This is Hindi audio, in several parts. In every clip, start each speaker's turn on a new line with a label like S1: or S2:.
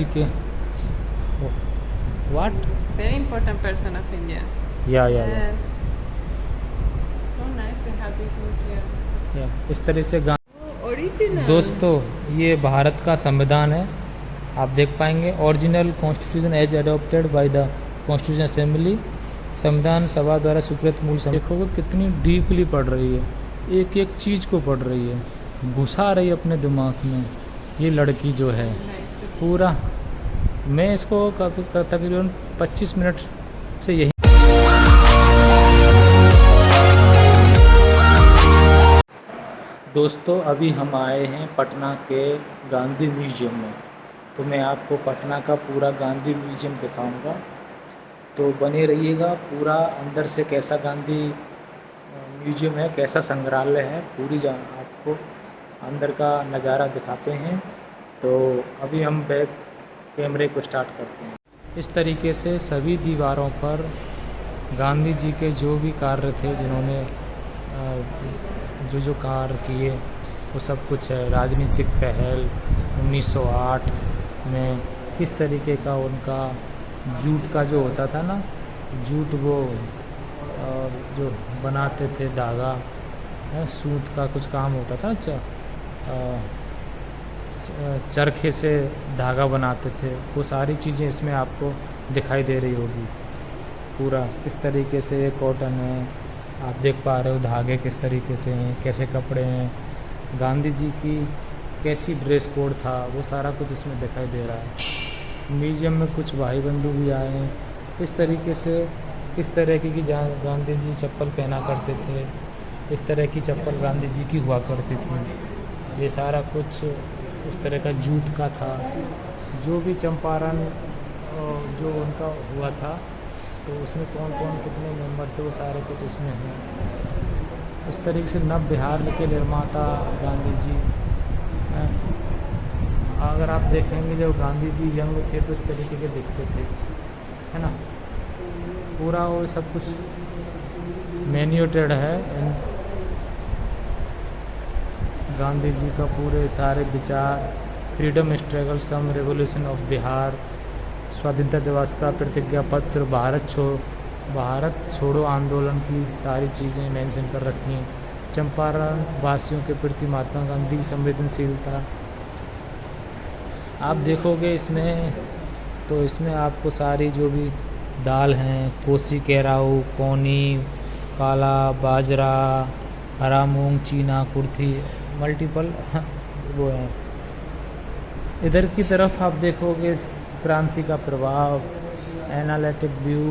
S1: जी के what
S2: Very important person of India.
S1: या
S2: Yes. So nice they have this museum.
S1: इस तरह से
S2: Oh, original.
S1: दोस्तों ये भारत का संविधान है, आप देख पाएंगे original constitution as adopted by the constitution assembly, संविधान सभा द्वारा स्वीकृत मूल देखोगे कितनी डीपली पढ़ रही है, एक एक चीज़ को पढ़ रही है, घुसा रही है अपने दिमाग में ये लड़की जो है पूरा। मैं इसको तकरीबन 25 मिनट से यही दोस्तों अभी हम आए हैं पटना के गांधी म्यूजियम में, तो मैं आपको पटना का पूरा गांधी म्यूजियम दिखाऊंगा, तो बने रहिएगा। पूरा अंदर से कैसा गांधी म्यूजियम है, कैसा संग्रहालय है, पूरी आपको अंदर का नज़ारा दिखाते हैं। तो अभी हम बैक कैमरे को स्टार्ट करते हैं। इस तरीके से सभी दीवारों पर गांधी जी के जो भी कार्य थे, जिन्होंने जो कार्य किए वो सब कुछ है। राजनीतिक पहल 1908 में किस तरीके का उनका जूट का जो होता था ना, जूट वो जो बनाते थे धागा, सूत का कुछ काम होता था, चरखे से धागा बनाते थे, वो सारी चीज़ें इसमें आपको दिखाई दे रही होगी। पूरा किस तरीके से ये कॉटन है, आप देख पा रहे हो धागे किस तरीके से हैं, कैसे कपड़े हैं, गांधी जी की कैसी ड्रेस कोड था, वो सारा कुछ इसमें दिखाई दे रहा है। म्यूजियम में कुछ भाई बंधु भी आए हैं। इस तरीके से किस तरह की गांधी जी चप्पल पहना करते थे, इस तरह की चप्पल गांधी जी की हुआ करती थी। ये सारा कुछ उस तरह का जूट का था। जो भी चंपारण जो उनका हुआ था, तो उसमें कौन कौन कितने मेंबर थे, वो सारे कुछ इसमें हैं। इस तरीके से नव बिहार के निर्माता गांधी जी हैं। अगर आप देखेंगे जब गांधी जी यंग थे तो इस तरीके के दिखते थे, है ना। पूरा वो सब कुछ मैन्यूटेड है गांधी जी का, पूरे सारे विचार, freedom struggle, some revolution of Bihar, स्वाधीनता दिवस का प्रतिज्ञा पत्र, भारत छोड़ो आंदोलन की सारी चीज़ें मेंशन कर रखी हैं। चंपारण वासियों के प्रति महात्मा गांधी की संवेदनशीलता आप देखोगे इसमें, तो इसमें आपको सारी जो भी दाल हैं, कोसी केराऊ, कौनी, काला बाजरा, हरा मूंग, चीना कुर्थी, मल्टीपल वो हैं। इधर की तरफ आप देखोगे क्रांति का प्रभाव, एनालिटिक व्यू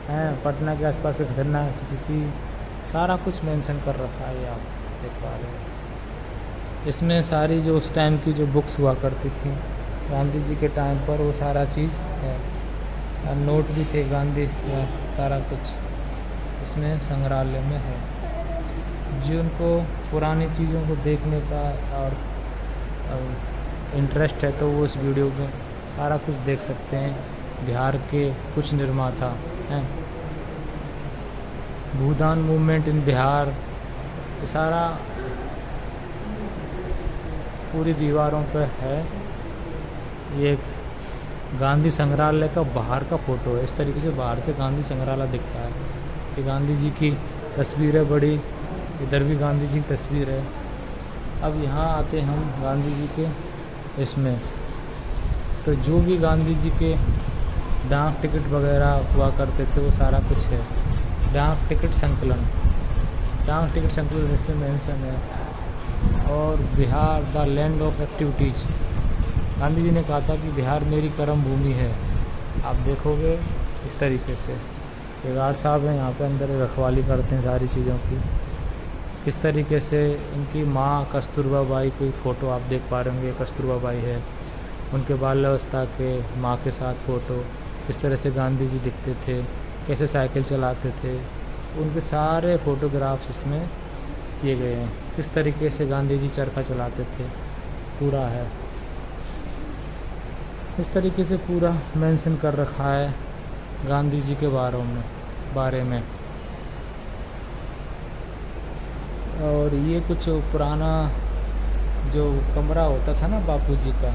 S1: है, पटना के आसपास का खतरनाक स्थिति, सारा कुछ मेंशन कर रखा है, आप देख पा रहे हो। इसमें सारी जो उस टाइम की जो बुक्स हुआ करती थी गांधी जी के टाइम पर, वो सारा चीज़ है। नोट भी थे गांधी, सारा कुछ इसमें संग्रहालय में है। जिनको पुरानी चीज़ों को देखने का और इंटरेस्ट है, तो वो इस वीडियो में सारा कुछ देख सकते हैं। बिहार के कुछ निर्माता हैं, भूदान मूवमेंट इन बिहार, ये सारा पूरी दीवारों पे है। ये गांधी संग्रहालय का बाहर का फ़ोटो है। इस तरीके से बाहर से गांधी संग्रहालय दिखता है। ये गांधी जी की तस्वीर है बड़ी, इधर भी गांधी जी की तस्वीर है। अब यहाँ आते हम गांधी जी के इसमें, तो जो भी गांधी जी के डाक टिकट वगैरह हुआ करते थे, वो सारा कुछ है। डाक टिकट संकलन इसमें मेंशन है। और Bihar the land of activities, Gandhi ji ने कहा था कि बिहार मेरी कर्म भूमि है। आप देखोगे इस तरीके से ये गार्ड साहब हैं यहाँ पे अंदर रखवाली करते हैं सारी चीज़ों की। किस तरीके से इनकी माँ कस्तूरबा बाई की फ़ोटो आप देख पा रहे होंगे, कस्तूरबा बाई है, उनके बाल्यावस्था के माँ के साथ फ़ोटो, किस तरह से गांधी जी दिखते थे, कैसे साइकिल चलाते थे, उनके सारे फ़ोटोग्राफ्स इसमें किए गए हैं। किस तरीके से गांधी जी चरखा चलाते थे, पूरा है। इस तरीके से पूरा मेंशन कर रखा है गांधी जी के बारे में। और ये कुछ पुराना जो कमरा होता था ना बापूजी का,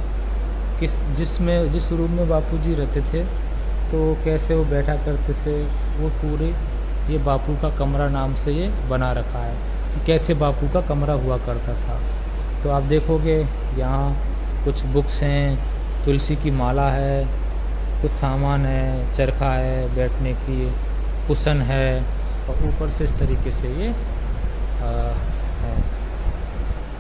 S1: जिस रूम में बापूजी रहते थे, तो कैसे वो बैठा करते थे, वो पूरे ये बापू का कमरा नाम से ये बना रखा है, कैसे बापू का कमरा हुआ करता था। तो आप देखोगे यहाँ कुछ बुक्स हैं, तुलसी की माला है, कुछ सामान है, चरखा है, बैठने की कुशन है, और ऊपर से इस तरीके से ये है।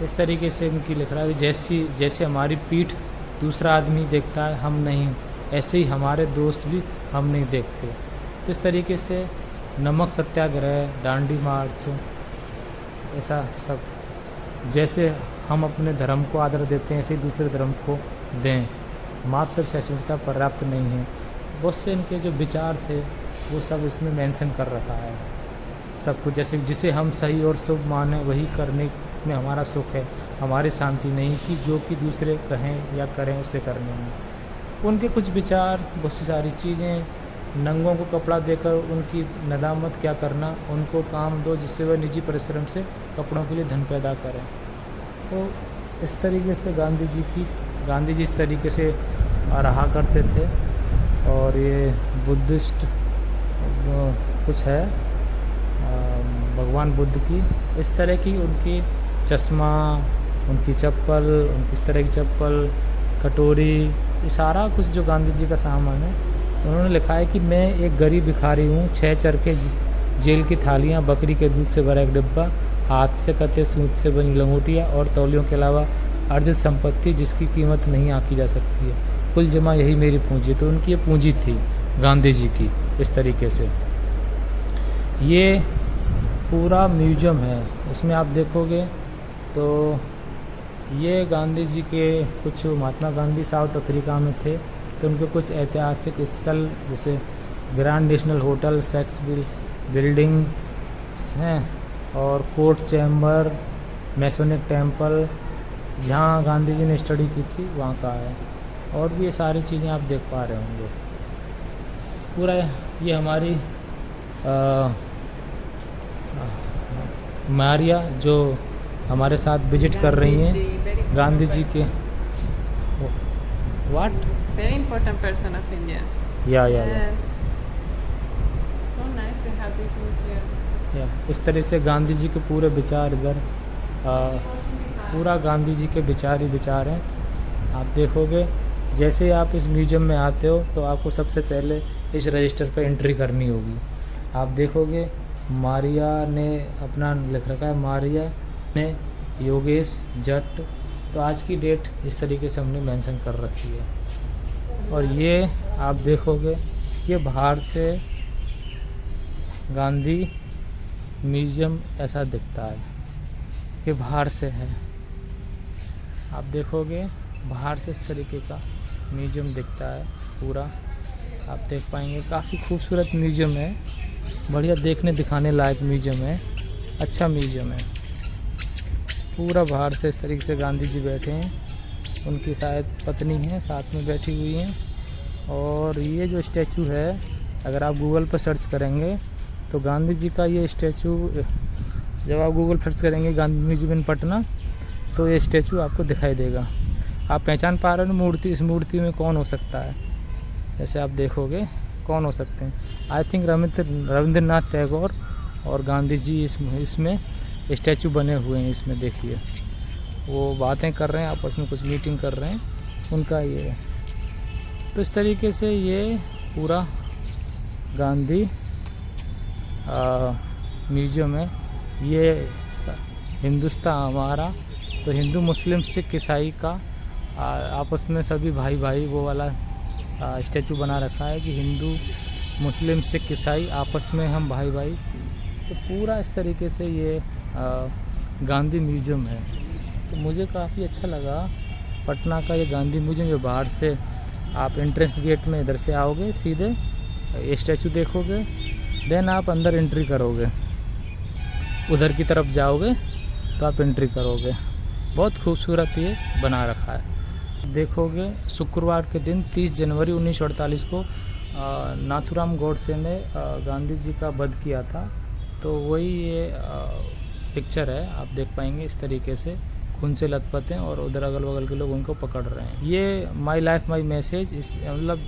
S1: इस तरीके से इनकी लिख रहा है कि जैसे हमारी पीठ दूसरा आदमी देखता है, हम नहीं, ऐसे ही हमारे दोस्त भी हम नहीं देखते। तो इस तरीके से नमक सत्याग्रह, दांडी मार्च, ऐसा सब, जैसे हम अपने धर्म को आदर देते हैं ऐसे ही दूसरे धर्म को दें, मात्र सहिष्णुता पर्याप्त नहीं है। बहुत से इनके जो विचार थे वो सब इसमें मेंशन कर रखा है सब कुछ, जैसे जिसे हम सही और शुभ माने वही करने में हमारा सुख है, हमारी शांति नहीं कि जो कि दूसरे कहें या करें उसे करने में। उनके कुछ विचार, बहुत सी सारी चीज़ें, नंगों को कपड़ा देकर उनकी नदामत क्या करना, उनको काम दो जिससे वह निजी परिश्रम से कपड़ों के लिए धन पैदा करें। तो इस तरीके से गांधी जी इस तरीके से रहा करते थे। और ये बुद्धिस्ट कुछ है, भगवान बुद्ध की इस तरह की उनकी चश्मा, उनकी चप्पल, उनकी इस तरह की चप्पल, कटोरी, ये सारा कुछ जो गांधी जी का सामान है। उन्होंने लिखा है कि मैं एक गरीब भिखारी हूँ, 6 चरखे, जेल की थालियाँ, बकरी के दूध से भरा एक डिब्बा, हाथ से कते सूत से बनी लंगोटियाँ और तौलियों के अलावा अर्जित संपत्ति जिसकी कीमत नहीं आंकी जा सकती है, कुल जमा यही मेरी पूंजी। तो उनकी ये पूंजी थी गांधी जी की। इस तरीके से ये पूरा म्यूजियम है, इसमें आप देखोगे तो ये गांधी जी के कुछ, महात्मा गांधी साउथ अफ्रीका में थे तो उनके कुछ ऐतिहासिक स्थल जैसे grand national hotel, sex building हैं, और कोर्ट चैम्बर, मैसोनिक टेम्पल, जहाँ गांधी जी ने स्टडी की थी वहाँ का है। और भी ये सारी चीज़ें आप देख पा रहे होंगे। पूरा ये हमारी मारिया जो हमारे साथ विजिट कर रही हैं, गांधी जी के what
S2: Very important person of India.
S1: या
S2: Yes. So nice they have this museum.
S1: इस तरह से गांधी जी के पूरे विचार इधर, पूरा गांधी जी के विचार ही विचार हैं। आप देखोगे जैसे आप इस म्यूजियम में आते हो तो आपको सबसे पहले इस रजिस्टर पर एंट्री करनी होगी। आप देखोगे मारिया ने अपना लिख रखा है, मारिया ने योगेश जट, तो आज की डेट इस तरीके से हमने मेंशन कर रखी है। और ये आप देखोगे ये बाहर से गांधी म्यूजियम ऐसा दिखता है, ये बाहर से है। आप देखोगे बाहर से इस तरीके का म्यूजियम दिखता है पूरा, आप देख पाएंगे। काफ़ी खूबसूरत म्यूजियम है, बढ़िया देखने दिखाने लायक म्यूजियम है, अच्छा म्यूजियम है। पूरा बाहर से इस तरीके से गांधी जी बैठे हैं, उनकी शायद पत्नी है साथ में बैठी हुई हैं। और ये जो स्टैचू है, अगर आप गूगल पर सर्च करेंगे तो गांधी जी का ये स्टैचू, जब आप गूगल सर्च करेंगे गांधी म्यूजियम इन पटना तो ये स्टैचू आपको दिखाई देगा। आप पहचान पा रहे हो मूर्ति, इस मूर्ति में कौन हो सकता है, जैसे आप देखोगे कौन हो सकते हैं। आई थिंक रविंद्रनाथ टैगोर और गांधी जी इसमें स्टैचू बने हुए हैं। इसमें देखिए वो बातें कर रहे हैं, आपस में कुछ मीटिंग कर रहे हैं, उनका ये है। तो इस तरीके से ये पूरा गांधी म्यूजियम है। ये हिंदुस्तान हमारा, तो हिंदू मुस्लिम सिख ईसाई का आपस में सभी भाई भाई वो वाला स्टैचू बना रखा है कि हिंदू मुस्लिम सिख ईसाई आपस में हम भाई भाई। तो पूरा इस तरीके से ये गांधी म्यूजियम है। तो मुझे काफ़ी अच्छा लगा पटना का ये गांधी म्यूजियम। जो बाहर से आप एंट्रेंस गेट में इधर से आओगे, सीधे ये स्टैचू देखोगे, देन आप अंदर एंट्री करोगे, उधर की तरफ जाओगे तो आप एंट्री करोगे। बहुत खूबसूरत ये बना रखा है। देखोगे शुक्रवार के दिन 30 जनवरी 1948 को नाथूराम गोडसे ने गांधी जी का वध किया था। तो वही ये पिक्चर है, आप देख पाएंगे इस तरीके से खून से लथपथ हैं और उधर अगल बगल के लोग उनको पकड़ रहे हैं। ये माई लाइफ माई मैसेज इस मतलब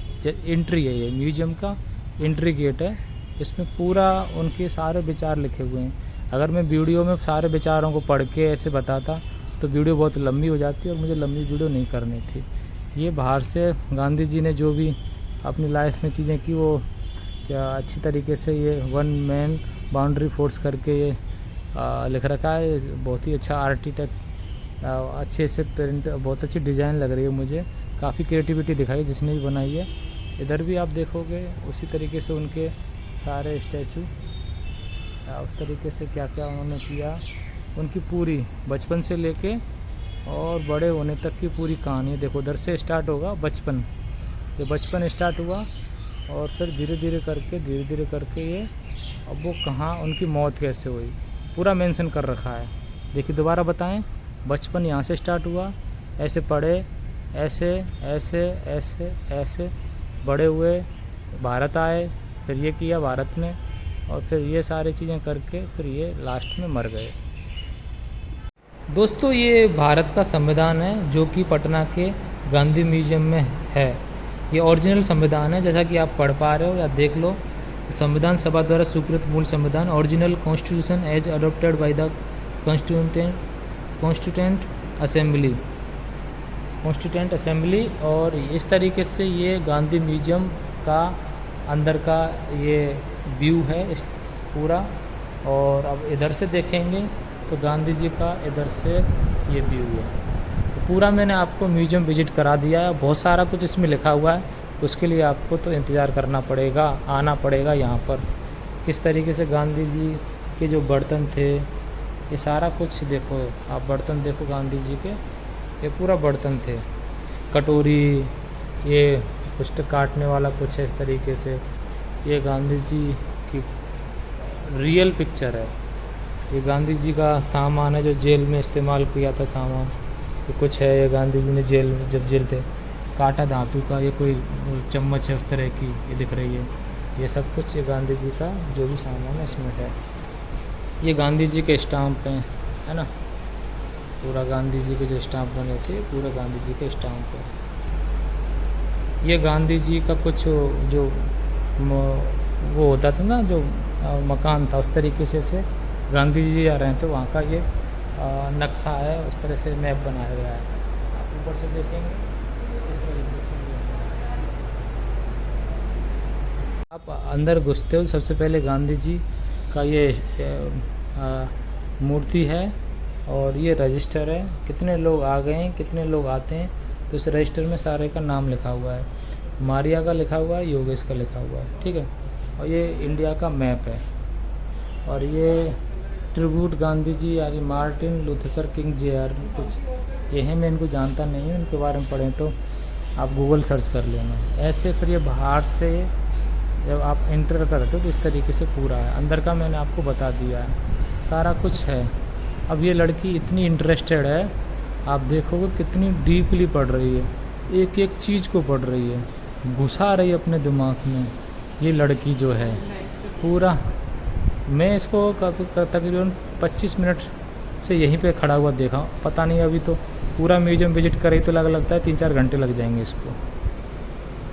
S1: एंट्री है, ये म्यूजियम का एंट्री गेट है। इसमें पूरा उनके सारे विचार लिखे हुए हैं। अगर मैं वीडियो में सारे विचारों को पढ़ के ऐसे बताता तो वीडियो बहुत लंबी हो जाती और मुझे लंबी वीडियो नहीं करनी थी। ये बाहर से गांधी जी ने जो भी अपनी लाइफ में चीज़ें की वो क्या अच्छी तरीके से ये वन मैन बाउंड्री फोर्स करके ये लिख रखा है। बहुत ही अच्छा आर्किटेक्ट, अच्छे से प्रिंट, बहुत अच्छी डिज़ाइन लग रही है मुझे। काफ़ी क्रिएटिविटी दिखाई जिसने भी बनाई है। इधर भी आप देखोगे उसी तरीके से उनके सारे स्टैचू, उस तरीके से क्या क्या उन्होंने किया, उनकी पूरी बचपन से लेके और बड़े होने तक की पूरी कहानी। देखो उधर से स्टार्ट होगा बचपन, ये बचपन स्टार्ट हुआ और फिर धीरे धीरे करके ये अब वो कहाँ उनकी मौत कैसे हुई पूरा मेंशन कर रखा है। देखिए दोबारा बताएं, बचपन यहाँ से स्टार्ट हुआ, ऐसे पढ़े, ऐसे ऐसे ऐसे ऐसे बड़े हुए, भारत आए, फिर ये किया भारत में और फिर ये सारी चीज़ें करके फिर ये लास्ट में मर गए। दोस्तों ये भारत का संविधान है जो कि पटना के गांधी म्यूजियम में है। ये ओरिजिनल संविधान है, जैसा कि आप पढ़ पा रहे हो या देख लो। संविधान सभा द्वारा स्वीकृत मूल संविधान, original constitution as adopted by the constituent assembly. और इस तरीके से ये गांधी म्यूजियम का अंदर का ये व्यू है इस पूरा। और अब इधर से देखेंगे तो गांधी जी का इधर से ये व्यू है। तो पूरा मैंने आपको म्यूजियम विजिट करा दिया है। बहुत सारा कुछ इसमें लिखा हुआ है, उसके लिए आपको तो इंतज़ार करना पड़ेगा, आना पड़ेगा यहाँ पर। किस तरीके से गांधी जी के जो बर्तन थे, ये सारा कुछ देखो आप, बर्तन देखो गांधी जी के, ये पूरा बर्तन थे, कटोरी, ये कुछ काटने वाला कुछ है इस तरीके से। ये गांधी जी की रियल पिक्चर है। ये गांधी जी का सामान है जो जेल में इस्तेमाल किया था सामान, ये कुछ है। ये गांधी जी ने जेल में जब जेल थे, काटा धातु का ये कोई चम्मच है उस तरह की, ये दिख रही है। ये सब कुछ ये गांधी जी का जो भी सामान है इसमें है। ये गांधी जी के स्टाम्प हैं, है ना, पूरा गांधी जी के जो स्टाम्प बने थे पूरा गांधी जी के स्टाम्प है। ये गांधी जी का कुछ जो वो होता था ना, जो मकान था, उस तरीके से गांधी जी आ रहे थे वहाँ का ये नक्शा है, उस तरह से मैप बनाया गया है। आप ऊपर से देखेंगे इस तरीके से। आप अंदर घुसते हो सबसे पहले गांधी जी का ये मूर्ति है और ये रजिस्टर है, कितने लोग आ गए हैं, कितने लोग आते हैं, तो इस रजिस्टर में सारे का नाम लिखा हुआ है। मारिया का लिखा हुआ है, योगेश का लिखा हुआ है, ठीक है। और ये इंडिया का मैप है। और ये ट्रिब्यूट गांधी जी यानी मार्टिन लूथर किंग Jr. कुछ ये है, मैं इनको जानता नहीं हूँ, इनके बारे में पढ़ें तो आप गूगल सर्च कर लेना। ऐसे फिर ये बाहर से जब आप एंटर करते हो तो इस तरीके से पूरा है। अंदर का मैंने आपको बता दिया है, सारा कुछ है। अब ये लड़की इतनी इंटरेस्टेड है, आप देखोगे कितनी डीपली पढ़ रही है, एक एक चीज़ को पढ़ रही है, घुसा रही है अपने दिमाग में। ये लड़की जो है पूरा, मैं इसको तकरीबन 25 मिनट से यहीं पे खड़ा हुआ देखा हूँ, पता नहीं अभी तो पूरा म्यूजियम विजिट करे तो लगता है 3-4 घंटे लग जाएंगे इसको।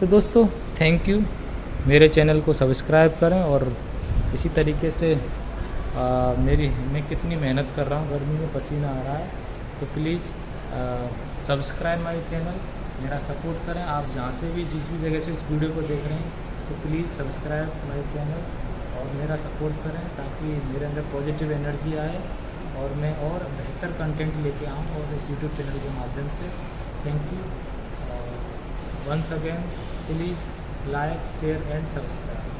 S1: तो दोस्तों थैंक यू, मेरे चैनल को सब्सक्राइब करें। और इसी तरीके से मैं कितनी मेहनत कर रहा हूँ, गर्मी में पसीना आ रहा है, तो प्लीज़ सब्सक्राइब माय चैनल, मेरा सपोर्ट करें। आप जहाँ से भी जिस भी जगह से इस वीडियो को देख रहे हैं तो प्लीज़ सब्सक्राइब माय चैनल और मेरा सपोर्ट करें, ताकि मेरे अंदर पॉजिटिव एनर्जी आए और मैं और बेहतर कंटेंट लेके आऊँ और इस यूट्यूब चैनल के माध्यम से। Thank you once again, please like, share and subscribe.